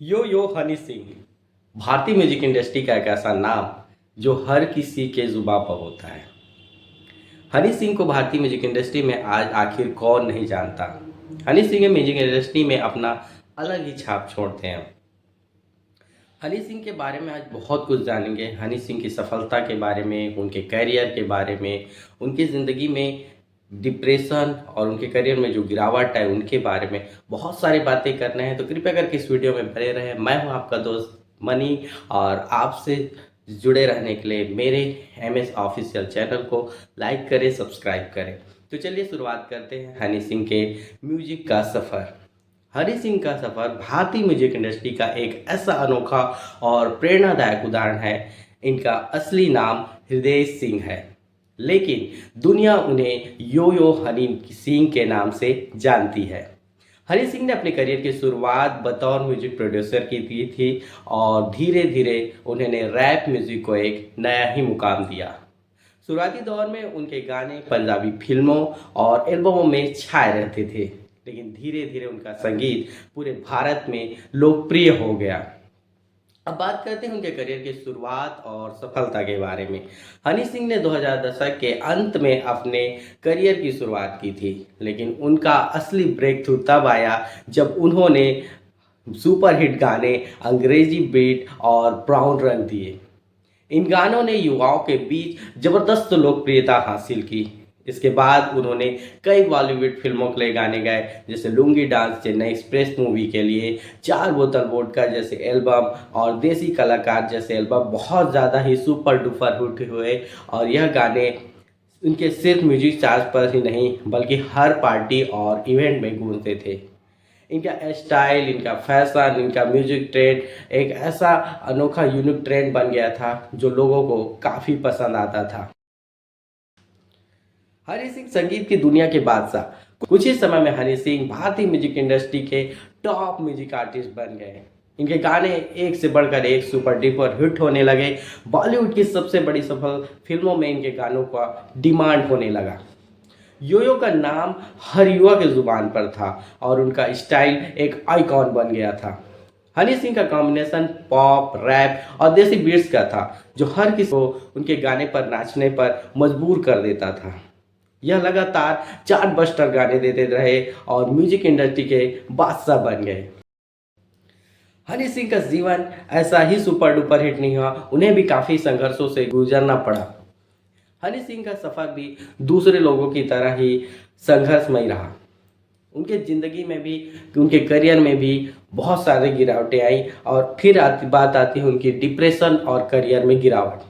यो यो हनी सिंह भारतीय music industry का एक ऐसा नाम जो हर किसी के जुबां पर होता है। हनी सिंह को भारतीय म्यूजिक इंडस्ट्री में आज आखिर कौन नहीं जानता। हनी सिंह म्यूजिक इंडस्ट्री में अपना अलग ही छाप छोड़ते हैं। हनी सिंह के बारे में आज बहुत कुछ जानेंगे। हनी सिंह की सफलता के बारे में, उनके करियर के बारे में, उनकी ज़िंदगी में डिप्रेशन और उनके करियर में जो गिरावट है उनके बारे में बहुत सारी बातें करना है। तो कृपया करके इस वीडियो में बने रहें। मैं हूं आपका दोस्त मनी और आपसे जुड़े रहने के लिए मेरे MS ऑफिशियल चैनल को लाइक करें, सब्सक्राइब करें। तो चलिए शुरुआत करते हैं हनी सिंह के म्यूजिक का सफ़र। हनी सिंह का सफ़र भारतीय म्यूजिक इंडस्ट्री का एक ऐसा अनोखा और प्रेरणादायक उदाहरण है। इनका असली नाम हृदय सिंह है, लेकिन दुनिया उन्हें यो यो हनी सिंह के नाम से जानती है। हनी सिंह ने अपने करियर की शुरुआत बतौर म्यूजिक प्रोड्यूसर की थी और धीरे धीरे उन्होंने रैप म्यूजिक को एक नया ही मुकाम दिया। शुरुआती दौर में उनके गाने पंजाबी फिल्मों और एल्बमों में छाए रहते थे, लेकिन धीरे धीरे उनका संगीत पूरे भारत में लोकप्रिय हो गया। अब बात करते हैं उनके करियर की शुरुआत और सफलता के बारे में। हनी सिंह ने 2000 दशक के अंत में अपने करियर की शुरुआत की थी, लेकिन उनका असली ब्रेक थ्रू तब आया जब उन्होंने सुपरहिट गाने अंग्रेजी बीट और ब्राउन रंग दिए। इन गानों ने युवाओं के बीच जबरदस्त लोकप्रियता हासिल की। इसके बाद उन्होंने कई बॉलीवुड फिल्मों के लिए गाने गाए, जैसे lungi dance, Chennai express movie के लिए, चार बोतल वोडका जैसे एल्बम और देसी कलाकार जैसे एल्बम बहुत ज़्यादा ही सुपर डुपर हिट हुए। और यह गाने उनके सिर्फ म्यूजिक चार्ट पर ही नहीं बल्कि हर पार्टी और इवेंट में गूंजते थे। इनका स्टाइल, इनका फैशन, इनका म्यूजिक ट्रेंड एक ऐसा अनोखा यूनिक ट्रेंड बन गया था जो लोगों को काफ़ी पसंद आता था। हनी सिंह संगीत की दुनिया के बादशाह। कुछ ही समय में हनी सिंह भारतीय म्यूजिक इंडस्ट्री के टॉप म्यूजिक आर्टिस्ट बन गए। इनके गाने एक से बढ़कर एक सुपर डुपर हिट होने लगे। बॉलीवुड की सबसे बड़ी सफल फिल्मों में इनके गानों का डिमांड होने लगा। योयो का नाम हर युवा के जुबान पर था और उनका स्टाइल एक आइकॉन बन गया था। हनी सिंह का कॉम्बिनेशन पॉप, रैप और देसी बीट्स का था, जो हर किसी को उनके गाने पर नाचने पर मजबूर कर देता था। यह लगातार चार्ट बस्टर गाने देते रहे और म्यूजिक इंडस्ट्री के बादशाह बन गए। हनी सिंह का जीवन ऐसा ही सुपर डुपर हिट नहीं हुआ, उन्हें भी काफ़ी संघर्षों से गुजरना पड़ा। हनी सिंह का सफ़र भी दूसरे लोगों की तरह ही संघर्षमय रहा। उनके ज़िंदगी में भी, उनके करियर में भी बहुत सारी गिरावटें आई और फिर बात आती है उनकी डिप्रेशन और करियर में गिरावट।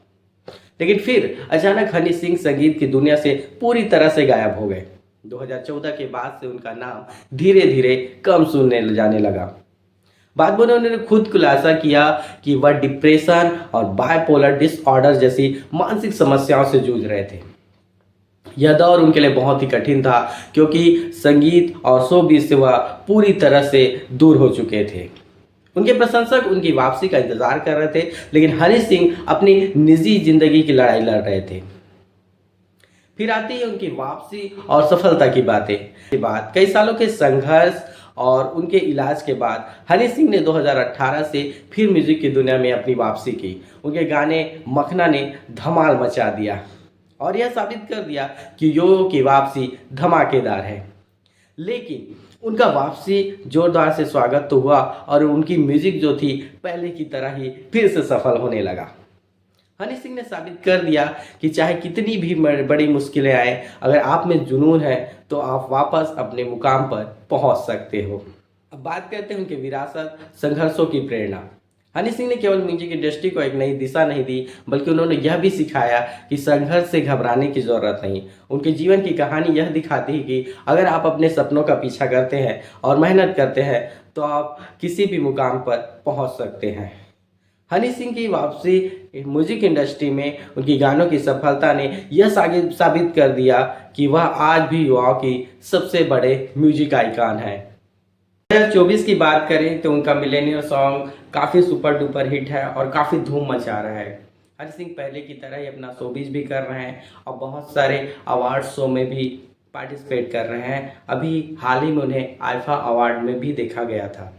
लेकिन फिर अचानक हनी सिंह संगीत की दुनिया से पूरी तरह से गायब हो गए। 2014 के बाद से उनका नाम धीरे धीरे कम सुनने जाने लगा। बाद में उन्होंने खुद खुलासा किया कि वह डिप्रेशन और बायपोलर डिसऑर्डर जैसी मानसिक समस्याओं से जूझ रहे थे। यह दौर उनके लिए बहुत ही कठिन था, क्योंकि संगीत और शोबिज़ से वह पूरी तरह से दूर हो चुके थे। उनके प्रशंसक उनकी वापसी का इंतजार कर रहे थे, लेकिन हनी सिंह अपनी निजी जिंदगी की लड़ाई लड़ रहे थे। फिर आती है उनकी वापसी और सफलता की बातें। के बाद कई सालों के संघर्ष और उनके इलाज के बाद हनी सिंह ने 2018 से फिर म्यूजिक की दुनिया में अपनी वापसी की। उनके गाने मखना ने धमाल मचा दिया और यह साबित कर दिया कि यो की वापसी धमाकेदार है। लेकिन उनका वापसी जोरदार से स्वागत तो हुआ और उनकी म्यूजिक जो थी पहले की तरह ही फिर से सफल होने लगा। हनी सिंह ने साबित कर दिया कि चाहे कितनी भी बड़ी मुश्किलें आए, अगर आप में जुनून है तो आप वापस अपने मुकाम पर पहुंच सकते हो। अब बात करते हैं उनके विरासत, संघर्षों की प्रेरणा। हनी सिंह ने केवल म्यूजिक इंडस्ट्री को एक नई दिशा नहीं दी, बल्कि उन्होंने यह भी सिखाया कि संघर्ष से घबराने की ज़रूरत नहीं। उनके जीवन की कहानी यह दिखाती है कि अगर आप अपने सपनों का पीछा करते हैं और मेहनत करते हैं तो आप किसी भी मुकाम पर पहुंच सकते हैं। हनी सिंह की वापसी म्यूजिक इंडस्ट्री में उनकी गानों की सफलता ने यह साबित कर दिया कि वह आज भी युवाओं की सबसे बड़े म्यूजिक आइकॉन है। 2024 की बात करें तो उनका मिलेनियर सॉन्ग काफ़ी सुपर डुपर हिट है और काफ़ी धूम मचा रहा है। हनी सिंह पहले की तरह ही अपना शोबिज़ भी कर रहे हैं और बहुत सारे अवार्ड शो में भी पार्टिसिपेट कर रहे हैं। अभी हाल ही में उन्हें आईफा अवार्ड में भी देखा गया था।